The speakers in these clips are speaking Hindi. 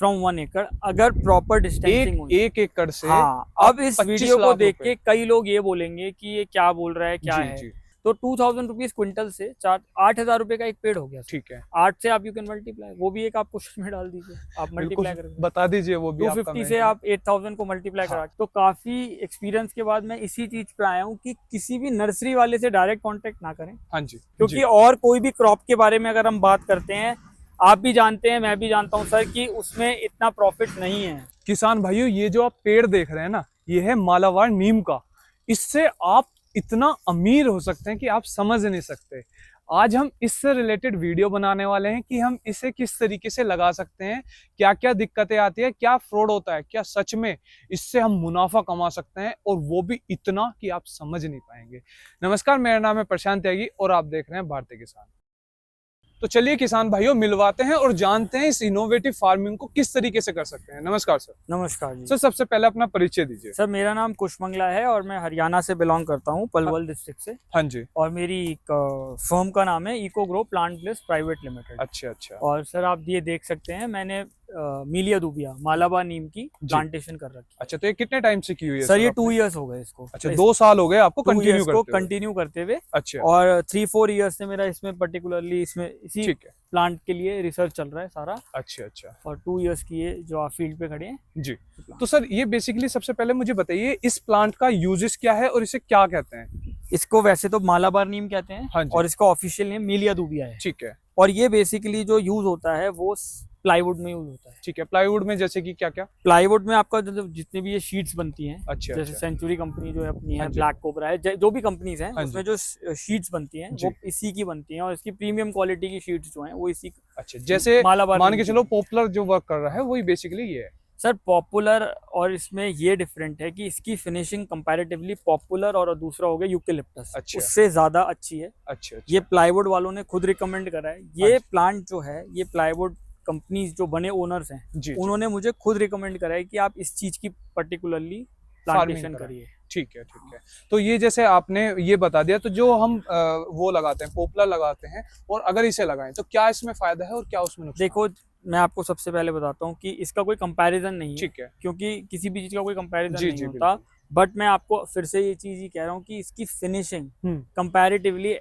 फ्रॉम 1 एकड़, अगर प्रॉपर डिस्टेंसिंग हुई। 1 एकड़ से हाँ, अब इस 25 वीडियो को लाख देख रुपए। के कई लोग ये बोलेंगे कि ये क्या बोल रहा है, क्या जी है। जी तो 2000 रुपीज क्विंटल से 8,000 रुपए का एक पेड़ हो गया। ठीक है, 8 से आप यू कैन मल्टीप्लाई, वो भी एक आप क्वेश्चन में डाल दीजिए, आप बिल्कुल मल्टीप्लाई करेंगे। बता दीजिए वो भी आप 250 से कमेंट में। आप 8000 को मल्टीप्लाई हाँ करा, तो काफी एक्सपीरियंस के बाद मैं इसी चीज पे आया हूँ कि किसी भी नर्सरी वाले से डायरेक्ट कांटेक्ट ना करें, हाँ जी क्योंकि जी। और कोई भी क्रॉप के बारे में अगर हम बात करते हैं, आप भी जानते हैं, मैं भी जानता हूँ सर, कि उसमें इतना प्रॉफिट नहीं है। किसान भाइयों, ये जो आप पेड़ देख रहे हैं ना, ये है मालाबार नीम का। इससे आप इतना अमीर हो सकते हैं कि आप समझ नहीं सकते। आज हम इससे रिलेटेड वीडियो बनाने वाले हैं कि हम इसे किस तरीके से लगा सकते हैं, क्या क्या दिक्कतें आती है, क्या फ्रॉड होता है, क्या सच में इससे हम मुनाफा कमा सकते हैं, और वो भी इतना कि आप समझ नहीं पाएंगे। नमस्कार, मेरा नाम है प्रशांत त्यागी और आप देख रहे हैं भारतीय किसान। तो चलिए किसान भाइयों, मिलवाते हैं और जानते हैं इस इनोवेटिव फार्मिंग को किस तरीके से कर सकते हैं। नमस्कार सर। नमस्कार जी। सर, सबसे पहले अपना परिचय दीजिए। सर, मेरा नाम कुशमंगला है और मैं हरियाणा से बिलोंग करता हूँ, पलवल डिस्ट्रिक्ट से। हाँ जी। और मेरी एक फर्म का नाम है eco grow plant plus private limited. अच्छा अच्छा। और सर, आप ये देख सकते हैं, मैंने मीलिया दूबिया मालाबार नीम की प्लांटेशन कर रखी है। अच्छा, तो ये कितने टाइम से की हुई है सर? ये आपने? 2 इयर्स हो गए इसको। अच्छा, 2 साल हो गए आपको 2 कंटिन्यू इयर्स को करते हुए। कंटिन्यू करते हुए। अच्छा, और 3-4 इयर्स से मेरा इसमें पर्टिकुलरली इसी ठीक है। प्लांट के लिए रिसर्च चल रहा है सारा। अच्छा अच्छा और 2 इयर्स की ये जो आप फील्ड पे खड़े हैं जी। तो सर, ये बेसिकली सबसे पहले मुझे बताइए, इस प्लांट का यूजेस क्या है और इसे क्या कहते हैं? इसको वैसे तो मालाबार नीम कहते हैं। हाँ जी। और इसका ऑफिशियल नेम मीलिया दूबिया है। ठीक है और ये बेसिकली जो यूज होता है वो प्लाईवुड में यूज होता है। ठीक है। प्लाईवुड में जैसे कि क्या क्या? प्लाईवुड में आपका जितनी भी ये शीट्स बनती हैं, अच्छा जैसे अच्छा। सेंचुरी कंपनी जो है अपनी है, हाँ जी। ब्लैक कोबरा है, जो भी कंपनीज हैं, हाँ उसमें जी। जो शीट्स बनती हैं जी। वो इसी की बनती हैं। और इसकी प्रीमियम क्वालिटी की शीट्स जो हैं वो इसी अच्छा, जैसे मालाबार मान नीम के की चलो बनती पॉपुलर जो वर्क कर रहा है वही बेसिकली ये है। है। सर, पॉपुलर और इसमें ये डिफरेंट है कि इसकी फिनिशिंग कंपैरेटिवली पॉपुलर और दूसरा हो गया यूकेलिप्टस, अच्छा। उससे ज्यादा अच्छी है। अच्छा अच्छा। ये प्लाईवुड वालों ने खुद रिकमेंड करा है। हाँ ये जी। प्लांट जो है, ये प्लाईवुड कंपनीज जो बने ओनर्स हैं, जी जी। उन्होंने मुझे खुद रिकमेंड करा है कि आप इस चीज की पर्टिकुलरली फार्मिंग प्लांटेशन करें। करिए। ठीक है ठीक है। तो ये जैसे आपने ये बता दिया, तो जो हम वो लगाते हैं, पोपलर लगाते हैं, और अगर इसे लगाएं तो क्या इसमें फायदा है और क्या उसमें नुकसान? देखो, मैं आपको सबसे पहले बताता हूँ कि इसका कोई कंपैरिजन नहीं है, ठीक है। क्योंकि किसी भी चीज का कोई कंपैरिजन जी नहीं जी होता। बिल्कुल। बट मैं आपको फिर से ये चीज ही कह रहा हूँ कि इसकी फिनिशिंग हम्म। कंपैरेटिवली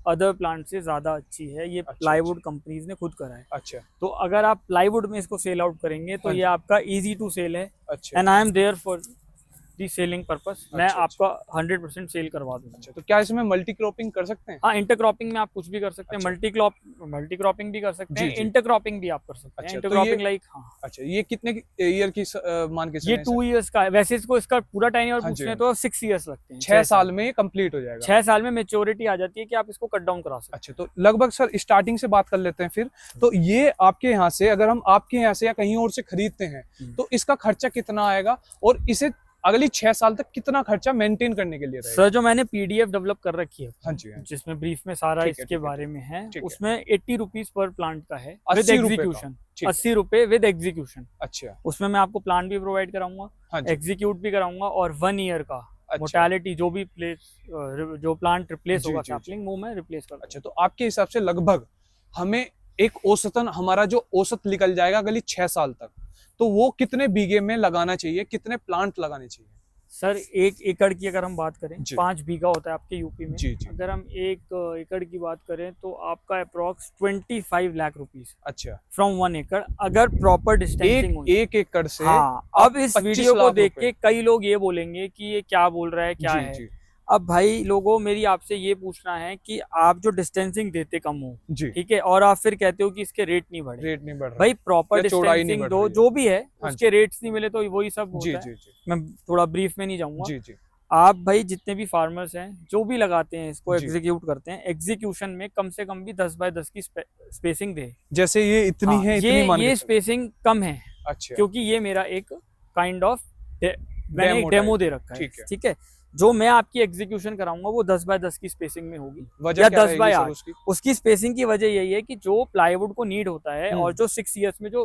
अदर प्लांट से ज्यादा अच्छी है। ये अच्छा प्लाईवुड कंपनीज ने खुद करा है। अच्छा। तो अगर आप प्लाईवुड में इसको सेल आउट करेंगे तो हाँ ये जी। आपका इजी टू सेल है। अच्छा and I am there for the selling purpose. मैं अच्छा। आपका 100% सेल करवा दूंगा। अच्छा, तो क्या इसमें मल्टी क्रॉपिंग कर सकते हैं? हाँ, इंटरक्रॉपिंग में आप कुछ भी कर सकते हैं। अच्छा। मल्टी क्रॉपिंग भी कर सकते जी हैं, जी। इंटरक्रॉपिंग भी आप कर सकते हैं। अच्छा, तो इंटरक्रॉपिंग ये लाइक, हाँ, अच्छा, ये कितने ईयर की मान के ये चलें 2 इयर्स का है। वैसे इसको इसका पूरा टाइम हाँ पूछ जी, रहे हाँ हैं तो 6 इयर्स लगते हैं। 6 साल में ये कंप्लीट हो जाएगा। 6 साल में मेच्योरिटी आ जाती है कि आप इसको कट डाउन करा सकते अच्छा, तो लगभग सर स्टार्टिंग से बात कर लेते हैं फिर। तो ये आपके यहाँ से, अगर हम आपके यहाँ से या कहीं और से खरीदते हैं, तो इसका खर्चा कितना आएगा और इसे अगली 6 साल तक कितना खर्चा मेंटेन करने के लिए हैं। रहेगा? सर, जो मैंने पीडीएफ डेवलप कर रखी है, हाँ जी हाँ जी। जिसमें ब्रीफ में सारा ठीक है, इसके ठीक है, बारे में है, ठीक है। उसमें 80 रुपीज पर प्लांट का है विद 80 रुपए का? एग्जीक्यूशन। ठीक है। 80 रुपए विद एग्जीक्यूशन। अच्छा। उसमें मैं आपको प्लांट भी प्रोवाइड कराऊंगा, हाँ जी। एग्जीक्यूट भी कराऊंगा, और 1 ईयर का अच्छा। मोर्टेलिटी जो भी जो प्लांट रिप्लेस जी होगा जी जी। सैपलिंग, वो मैं रिप्लेस कर। अच्छा, तो आपके हिसाब से लगभग हमें एक औसतन हमारा जो औसत निकल जाएगा अगली 6 साल तक, तो वो कितने बीघे में लगाना चाहिए, कितने प्लांट लगाने चाहिए? सर, 1 एकड़ की अगर हम बात करें, जी। 5 बीघा होता है आपके यूपी में। जी जी। अगर हम 1 एकड़ की बात करें तो आपका अप्रोक्स 25 लाख रुपीज अच्छा, फ्रॉम 1 एकड़, अगर प्रॉपर डिस्टेंसिंग हुई। 1 एकड़ से हाँ, अब इस 25 वीडियो को लाख देख रुपए। के कई लोग ये बोलेंगे कि ये क्या बोल रहा है, क्या जी है। जी अब भाई लोगों, मेरी आपसे ये पूछना है कि आप जो डिस्टेंसिंग देते कम हो, जी। ठीक है, और आप फिर कहते हो कि इसके रेट नहीं बढ़े। रेट नहीं बढ़ रहा भाई प्रॉपर या चौड़ाई नहीं डिस्टेंसिंग बढ़ दो, रही है। जो भी है, हाँ उसके रेट्स नहीं मिले तो वही सब जी होता है। जी जी मैं थोड़ा ब्रीफ में नहीं जाऊंगा। जी जी आप भाई जितने भी फार्मर्स हैं, जो भी लगाते हैं, इसको जी। एग्जीक्यूट करते हैं, एग्जीक्यूशन में कम से कम भी 10 बाय 10 की स्पेसिंग दे। जैसे ये इतनी हाँ, है, इतनी मान के ये चलो। स्पेसिंग कम है, अच्छा, क्योंकि ये मेरा एक काइंड ऑफ मैंने एक डेमो डेमो टाइप। दे रखा है। ठीक है। ठीक है, जो मैं आपकी एग्जीक्यूशन कराऊंगा वो 10 बाय 10 की स्पेसिंग में होगी, वजह या क्या 10 रहेगी बाय सर 8। उसकी? उसकी स्पेसिंग की वजह यही है कि जो प्लाईवुड को नीड होता है और जो 6 इयर्स में जो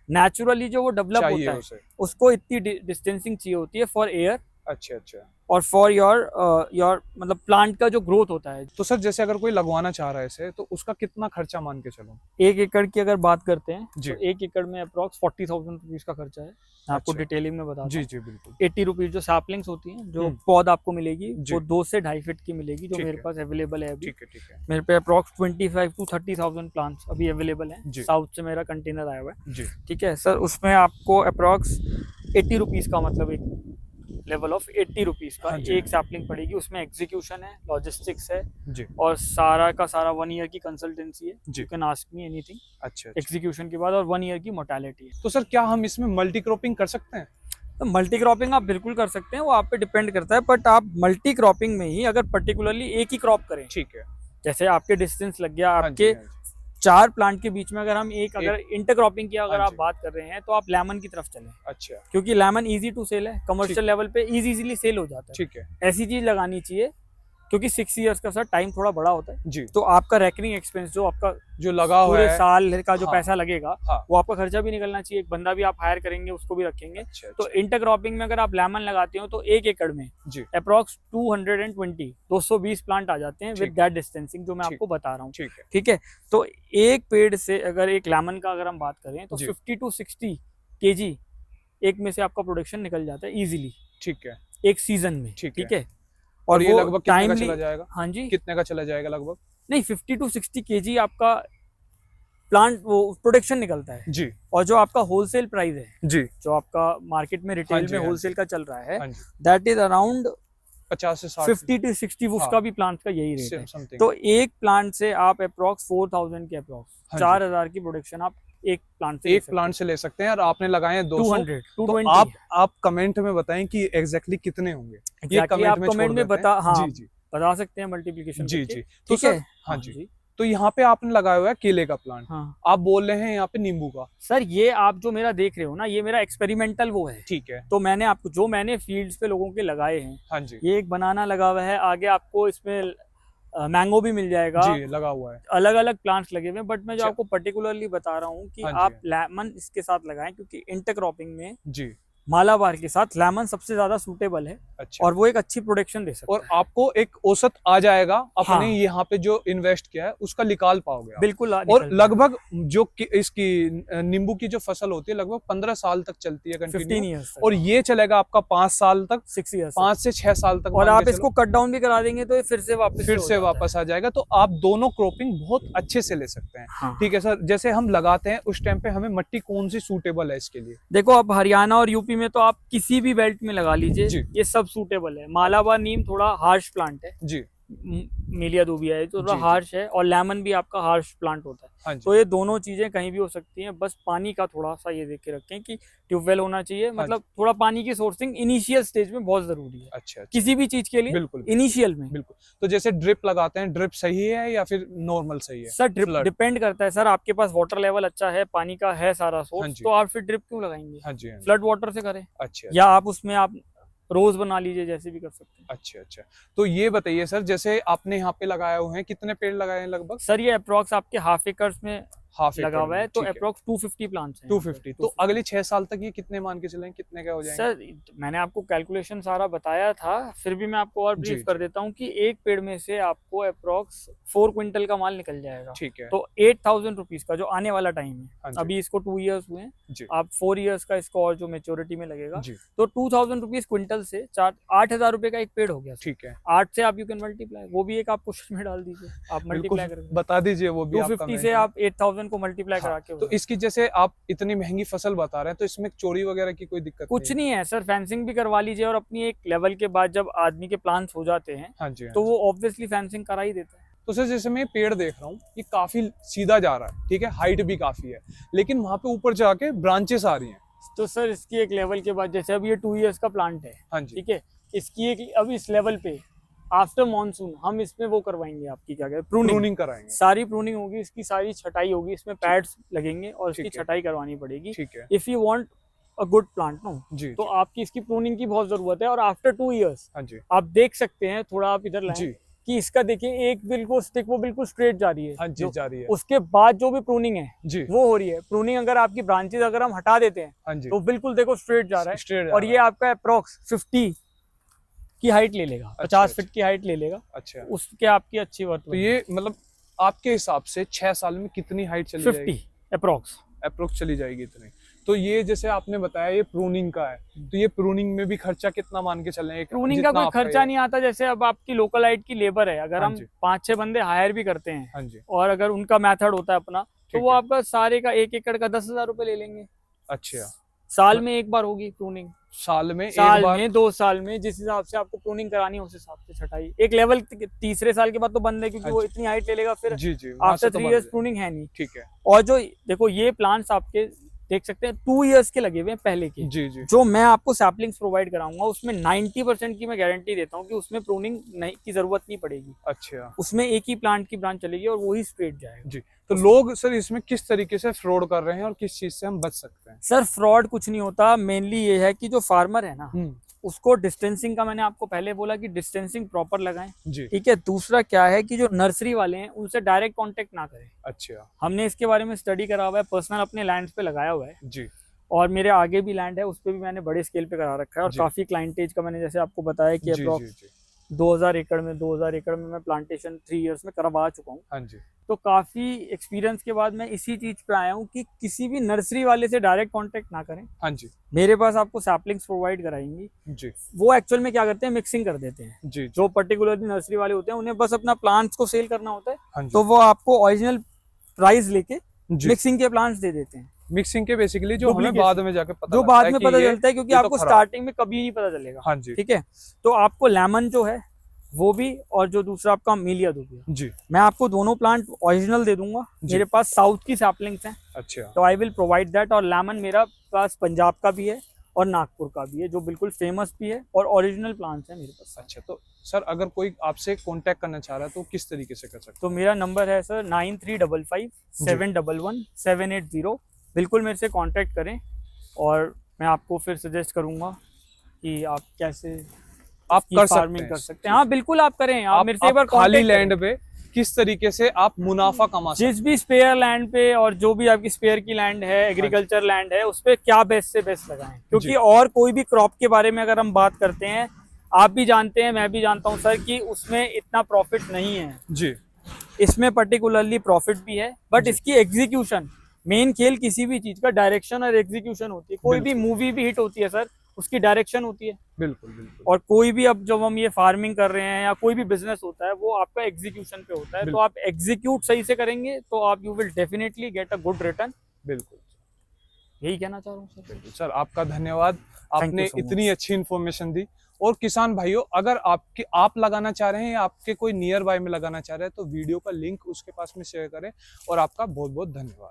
नेचुरली जो वो डेवलप चाहिए होता है, उसे। उसको इतनी डिस्टेंसिंग चाहिए होती है फॉर एयर अच्छा अच्छा। और फॉर योर मतलब प्लांट का जो ग्रोथ होता है। तो सर जैसे अगर कोई लगवाना चाह रहा है इसे, तो उसका कितना खर्चा मान के चलो? 1 एकड़ की अगर बात करते हैं जी। तो 1 एकड़ में अप्रॉक्स 40,000 रुपीज का खर्चा है। मैं आपको अच्छा। डिटेलिंग में बताता जी हूँ। जी बिल्कुल। 80 रुपीज जो सैपलिंग्स होती हैं, जो हम्म। पौध आपको मिलेगी, जी। वो 2 से 2.5 फीट की मिलेगी, जो ठीक मेरे है। पास अवेलेबल है अभी। ठीक है ठीक है। मेरे पे अप्रॉक्स 25 to 30,000 प्लांट्स अभी अवेलेबल हैं। जी। साउथ से मेरा कंटेनर आया हुआ है। जी। ठीक है सर, उसमें आपको अप्रॉक्स 80 रुपीज का, मतलब एक लेवल ऑफ 80 रुपीज का हाँ जी। एक सैपलिंग पड़ेगी। उसमें एग्जीक्यूशन है, लॉजिस्टिक्स है, जी। और सारा का सारा 1 ईयर की कंसल्टेंसी है। जी। You can ask me anything अच्छा अच्छा। एग्जीक्यूशन के बाद, और 1 ईयर की मोर्टेलिटी है। तो सर क्या हम इसमें मल्टी क्रॉपिंग कर सकते हैं? तो मल्टी क्रॉपिंग आप बिल्कुल कर सकते हैं, वो आप पे डिपेंड करता है। बट आप मल्टी क्रॉपिंग में ही अगर पर्टिकुलरली एक ही क्रॉप करें, ठीक है। जैसे आपके डिस्टेंस लग गया, हाँ जी आपके हाँ जी। 4 प्लांट के बीच में अगर हम अगर इंटरक्रॉपिंग की अगर हाँ आप जी। बात कर रहे हैं, तो आप लेमन की तरफ चलें, अच्छा। क्योंकि लेमन इजी टू सेल है, कमर्शियल लेवल पे इजीली सेल हो जाता है। ठीक है। ऐसी चीज लगानी चाहिए, क्योंकि 6 इयर्स का सर टाइम थोड़ा बड़ा होता है। जी। तो आपका रेकरिंग एक्सपेंस जो आपका जो लगा हुआ पूरे है। साल का जो हाँ। पैसा लगेगा, हाँ। वो आपका खर्चा भी निकलना चाहिए। एक बंदा भी आप हायर करेंगे, उसको भी रखेंगे। अच्छा तो अच्छा। इंटरक्रॉपिंग में अगर आप लेमन लगाते हो, तो 1 एकड़ में जी। अप्रॉक्स 220 प्लांट आ जाते हैं, विद ठीक दैट डिस्टेंसिंग जो मैं ठीक। आपको बता रहा हूँ। ठीक है। ठीक है। तो एक पेड़ से अगर एक लेमन का अगर हम बात करें, तो जी। 50 to 60 kg एक में से आपका प्रोडक्शन निकल जाता है इजीली, ठीक है। एक सीजन में। ठीक ठीक है। है। और ये वो लगभग कितने का टाइमली, चला जाएगा? हाँ जी, कितने का चला जाएगा लगभग? नहीं 50 to 60 kg आपका प्लांट वो प्रोडक्शन निकलता है। जी। और जो आपका होलसेल प्राइस है, जी। जो आपका मार्केट में हाँ रिटेल जी, में हाँ होलसेल जी। का चल रहा है, हाँ जी। दैट इज अराउंड 50 से 60 50 to 60, उसका भी प्लांट का यही रेट है। समथिंग। तो एक प्लांट से आप अप्रॉक्स 4,000 के अप्रॉक्स हाँ जी। 4,000 की प्रोडक्शन आप एक प्लांट से एक प्लांट से ले सकते हैं, और आपने लगाए हैं 200। 200 तो 220। आप कमेंट में बताएं कि एग्जैक्टली कितने होंगे। ये एग्जैक्टली कमेंट आप में छोड़ कमेंट में देते हैं। बता, हाँ, जी जी। बता सकते हैं मल्टीप्लिकेशन जी करके। जी। तो ठीक है। सर हाँ जी। तो यहाँ पे आपने लगाया हुआ है केले का प्लांट, हाँ आप बोल रहे हैं यहाँ पे नींबू का। सर, ये आप जो मेरा देख रहे हो ना, ये मेरा एक्सपेरिमेंटल वो है। ठीक है। तो मैंने आपको जो मैंने फील्ड्स पे लोगों के लगाए हैं, हाँ जी। ये एक बनाना लगा हुआ है, आगे आपको इसमें मैंगो भी मिल जाएगा, जी लगा हुआ है। अलग अलग प्लांट्स लगे हुए हैं। बट मैं जो अच्छा। आपको पर्टिकुलरली बता रहा हूँ कि हाँ जी। आप लेमन इसके साथ लगाएं, क्योंकि इंटरक्रॉपिंग में जी। मालाबार के साथ लेमन सबसे ज्यादा सूटेबल है, अच्छा। और वो एक अच्छी प्रोडक्शन दे सकता और है। आपको एक औसत आ जाएगा, अपने हाँ। यहाँ पे जो इन्वेस्ट किया है उसका निकाल पाओगे आप। बिल्कुल और निकल लगभग जो इसकी नींबू की जो फसल होती है लगभग 15 साल तक चलती है 15 कंटिन्यू, ईयर्स तक, और ये चलेगा आपका 5 साल तक, 6 ईयर्स, 5 से 6 साल तक और मान आप के इसको चलो। कट डाउन भी करा देंगे तो ये फिर से वापस फिर हो से जाता वापस आ जाएगा। तो आप दोनों क्रॉपिंग बहुत अच्छे से ले सकते हैं। हाँ। ठीक है सर, जैसे हम लगाते हैं उस टाइम पे हमें मिट्टी कौन सी सूटेबल है इसके लिए? देखो, अब हरियाणा और यूपी में तो आप किसी भी बेल्ट में लगा लीजिए, जी। ये सब सूटेबल है। मालाबार नीम थोड़ा हार्श प्लांट है, जी। मीलिया दूबिया है तो थोड़ा जी, जी। हार्श है, और लेमन भी आपका हार्श प्लांट होता है। हाँ जी। तो ये दोनों चीजें कहीं भी हो सकती हैं, बस पानी का थोड़ा सा ये देख के रखें कि ट्यूबवेल होना चाहिए। मतलब थोड़ा पानी की सोर्सिंग इनिशियल स्टेज में बहुत जरूरी है, अच्छा अच्छा। किसी भी चीज के लिए। बिल्कुल इनिशियल में बिल्कुल। तो जैसे ड्रिप लगाते हैं, ड्रिप सही है या फिर नॉर्मल सही है? Sir drip Flood। डिपेंड करता है। सर आपके पास वाटर लेवल अच्छा है, पानी का है सारा हाँ सोर्स, जी। तो आप फिर ड्रिप क्यों लगाएंगे? हाँ जी हाँ जी। फ्लड वाटर से करें, अच्छा या आप उसमें आप रोज बना लीजिए, जैसे भी कर सकते हैं। अच्छा अच्छा। तो ये बताइए सर, जैसे आपने यहाँ पे लगाए हुए हैं, कितने पेड़ लगाए हैं लगभग? सर ये अप्रॉक्स आपके हाफ एकर्स में हाफ लगा एकड़ हुआ है, में, तो ठीक है। अप्रॉक्स 250 प्लांट्स हैं। 250। तो अगले 6 साल तक ये कितने मान के चलें, कितने का हो जाएंगे? सर मैंने आपको कैलकुलेशन सारा बताया था, फिर भी मैं आपको और जी, ब्रीफ जी। कर देता हूँ कि एक पेड़ में से आपको अप्रॉक्स 4 क्विंटल का माल निकल जाएगा। ठीक है। तो 8,000 रुपीज का जो आने वाला टाइम हाँ है, जी। अभी इसको 2 ईयर्स हुए हैं, जी। आप 4 ईयर्स का इसको और जो मेच्योरिटी में लगेगा, जी। तो 2,000 रुपीज क्विंटल से 8,000 रुपए का एक पेड़ हो गया। ठीक है। 8 से आप यू कैन मल्टीप्लाई, वो भी एक आप क्वेश्चन में डाल दीजिए, आप बिल्कुल, मल्टीप्लाई करके बता दीजिए वो भी आप 250 comment से में। आप 8,000 को मल्टीप्लाई हाँ, करा के तो होगा। इसकी जैसे आप इतनी महंगी फसल बता रहे हैं, तो इसमें चोरी वगैरह की कोई दिक्कत कुछ नहीं है सर, फेंसिंग भी करवा लीजिए, और अपनी एक लेवल के बाद जब आदमी के प्लान्स हो जाते हैं, हाँ जी हाँ तो जी। वो ऑब्वियसली फेंसिंग करा ही देता है। तो सर जैसे मैं पेड़ देख रहा हूँ, ये काफी सीधा जा रहा है, ठीक है, हाइट भी काफी है, लेकिन वहां पे ऊपर जाके ब्रांचेस आ रही हैं। तो सर इसकी एक लेवल के बाद, जैसे अब ये 2 ईयर्स का प्लांट है, हाँ जी। ठीक है, इसकी एक अब इस लेवल पे आफ्टर मॉनसून हम इसमें वो करवाएंगे, आपकी क्या कहते हैं, प्रूनिंग कराएंगे। सारी प्रूनिंग होगी, इसकी सारी छटाई होगी, इसमें पैड्स लगेंगे और इसकी ठीक है। छटाई करवानी पड़ेगी। ठीक है। If you want a good plant no, जी तो जी। आपकी इसकी प्रूनिंग की बहुत जरूरत है। और आफ्टर 2 ईयर्स हाँ जी। आप देख सकते हैं, थोड़ा आप इधर लाएं, जी। कि इसका देखिए एक बिल्कुल स्टिक वो बिल्कुल स्ट्रेट जा रही है। हाँ जी, जा रही है। उसके बाद जो भी प्रूनिंग है जी। वो हो रही है। प्रूनिंग अगर आपकी ब्रांचेस अगर हम हटा देते हैं, हाँ जी। तो बिल्कुल देखो स्ट्रेट जा रहा है। स्ट्रेट और ये आपका अप्रोक्स 50 की हाइट ले लेगा, 50 फीट की हाइट ले लेगा। अच्छा, उसके आपकी अच्छी वर्थ। तो ये मतलब आपके हिसाब से 6 साल में कितनी हाइट चली जाएगी? 50 अप्रोक्स चली जाएगी इतनी। तो ये जैसे आपने बताया ये प्रूनिंग का है, तो ये प्रूनिंग में भी खर्चा कितना मान के चलें? प्रूनिंग का कोई खर्चा नहीं आता। जैसे अब आपकी लोकल हाइट की लेबर है, अगर हाँ हम जी। 5-6 बंदे हायर भी करते हैं, हाँ जी, और अगर उनका मेथड होता है अपना, तो ठीक वो है। आपका सारे का 1 एकड़ का 10,000 रुपए ले लेंगे। अच्छा, साल में एक बार होगी प्रूनिंग, साल में एक साल बार? में 2 साल में, जिस हिसाब से आपको प्रूनिंग करानी है उस हिसाब से छटाई। एक लेवल तीसरे साल के बाद तो बंद है, क्योंकि वो इतनी हाइट ले लेगा, फिर जी जी, वहाँ से आफ्टर तो 3 बंद इयर्स है। प्रूनिंग है नहीं। ठीक है। और जो देखो ये प्लांट्स आपके देख सकते हैं 2 इयर्स के लगे हुए हैं पहले के। जी जी, जो मैं आपको सैपलिंग्स प्रोवाइड कराऊंगा उसमें 90% की मैं गारंटी देता हूँ कि उसमें प्रूनिंग नहीं की जरूरत नहीं पड़ेगी। अच्छा उसमें एक ही प्लांट की ब्रांच चलेगी और वही स्ट्रेट जाएगा। जी। तो लोग सर इसमें किस तरीके से फ्रॉड कर रहे हैं और किस चीज से हम बच सकते हैं? सर फ्रॉड कुछ नहीं होता, मेनली ये है कि जो फार्मर है ना, उसको डिस्टेंसिंग का, मैंने आपको पहले बोला कि डिस्टेंसिंग प्रॉपर लगाएं। जी, ठीक है। दूसरा क्या है कि जो नर्सरी वाले हैं उनसे डायरेक्ट कांटेक्ट ना करें। अच्छा हमने इसके बारे में स्टडी करा हुआ है, पर्सनल अपने लैंड पे लगाया हुआ है, जी, और मेरे आगे भी लैंड है उस पर भी मैंने बड़े स्केल पे करा रखा है। और जी। काफी क्लाइंटेज का मैंने जैसे आपको बताया कि जी जी अप्रॉक्स जी, 2000 एकड़ में मैं प्लांटेशन 3 इयर्स में करवा चुका हूँ। हाँ जी, तो काफी एक्सपीरियंस के बाद मैं इसी चीज पे आया हूँ कि किसी भी नर्सरी वाले से डायरेक्ट कांटेक्ट ना करें। हाँ जी, मेरे पास आपको सैपलिंग्स प्रोवाइड कराएंगी, जी वो एक्चुअल में क्या करते हैं, मिक्सिंग कर देते हैं। जी, जी, जो पर्टिकुलरली नर्सरी वाले होते हैं उन्हें बस अपना प्लांट्स को सेल करना होता है, हाँ जी, तो वो आपको ओरिजिनल प्राइस लेके जी। मिक्सिंग के प्लांट्स दे देते हैं, मिक्सिंग के बेसिकली जो हमें Duplication। बाद में जाके पता जो लगता बाद है में कि पता ये- चलता है, क्योंकि ये तो आपको खराब। स्टार्टिंग में कभी नहीं पता चलेगा। हाँ जी, ठीक है। तो आपको लेमन जो है वो भी, और जो दूसरा आपका मीलिया दो भी, जी, मैं आपको दोनों प्लांट ओरिजिनल दे दूंगा। जी। मेरे पास साउथ की सैपलिंग्स हैं, अच्छा, तो आई विल प्रोवाइड दैट। और लेमन मेरा पास पंजाब का भी है और नागपुर का भी है, जो बिल्कुल फेमस भी है, और ओरिजिनल प्लांट्स हैं मेरे पास। अच्छा। तो सर अगर कोई आपसे कांटेक्ट करना चाह रहा है तो किस तरीके से कर सकते तो मेरा नंबर है सर 9355711780। बिल्कुल मेरे से कांटेक्ट करें, और मैं आपको फिर सजेस्ट करूंगा कि आप कैसे आप कर फार्मिंग सकते कर हैं? सकते हैं। हाँ बिल्कुल आप करें, आप मेरे से एक बार खाली contact करें। लैंड पे किस तरीके से आप मुनाफा कमा सकते जिस भी स्पेयर लैंड पे, और जो भी आपकी स्पेयर की लैंड है, एग्रीकल्चर लैंड है, उस पे क्या बेस्ट से बेस्ट लगाएं। क्योंकि जी। और कोई भी क्रॉप के बारे में अगर हम बात करते हैं, आप भी जानते हैं, मैं भी जानता हूं सर, कि उसमें इतना प्रॉफिट नहीं है। जी, इसमें पर्टिकुलरली प्रॉफिट भी है, बट जी। इसकी एग्जीक्यूशन, मेन खेल किसी भी चीज का डायरेक्शन और एग्जीक्यूशन होती है। कोई भी बिल्कुल। मूवी भी हिट होती है सर, उसकी डायरेक्शन होती है। बिल्कुल बिल्कुल, और कोई भी, अब जब हम ये फार्मिंग कर रहे हैं या कोई भी बिजनेस होता है, वो आपका एग्जीक्यूशन पे होता है। तो बिल्कुल। आप एग्जीक्यूट सही से करेंगे तो आप you will definitely get a good return. बिल्कुल यही कहना चाह रहा हूँ सर। बिल्कुल। सर आपका धन्यवाद, आपने so much. इतनी अच्छी इन्फॉर्मेशन दी। और किसान भाइयों, अगर आप लगाना चाह रहे हैं या आपके कोई नियर बाय में लगाना चाह रहे हैं तो वीडियो का लिंक उसके पास में शेयर करें। और आपका बहुत बहुत धन्यवाद।